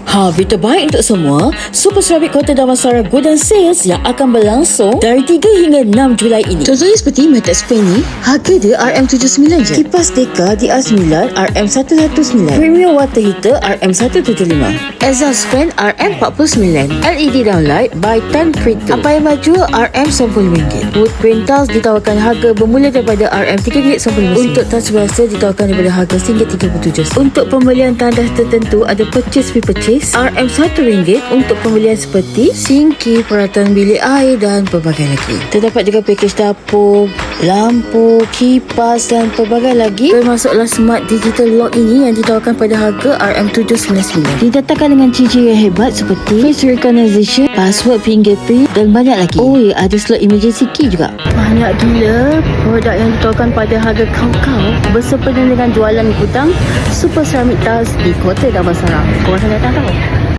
Berita baik untuk semua. Super Ceramic Kota Damansara Golden Sales yang akan berlangsung dari 3 hingga 6 Julai ini. Contohnya seperti Matex Fan ni, harga dia RM79 je. Kipas Deka DR9 RM119. Premium Water Heater RM175. Exhaust Fan RM49. LED Downlight by Tan Creator. Apa yang maju RM90. Wood Grain Tiles ditawarkan harga bermula daripada RM3.95. Untuk tas biasa ditawarkan daripada harga RM1.37. Untuk pembelian tandas tertentu ada purchase fee purchase RM1 untuk pembelian seperti sinki, peralatan bilik air dan pelbagai lagi. Terdapat juga pakej dapur, lampu, kipas dan pelbagai lagi. Termasuklah Smart Digital Lock ini yang ditawarkan pada harga RM799. Didatangkan dengan ciri yang hebat seperti face recognition, password fingerprint dan banyak lagi. Oh ya, ada slot emergency key juga. Banyak gila produk yang ditawarkan pada harga kau-kau bersempena dengan jualan hutang Super Ceramic Tiles di Kota Damansara. Korang datang tau.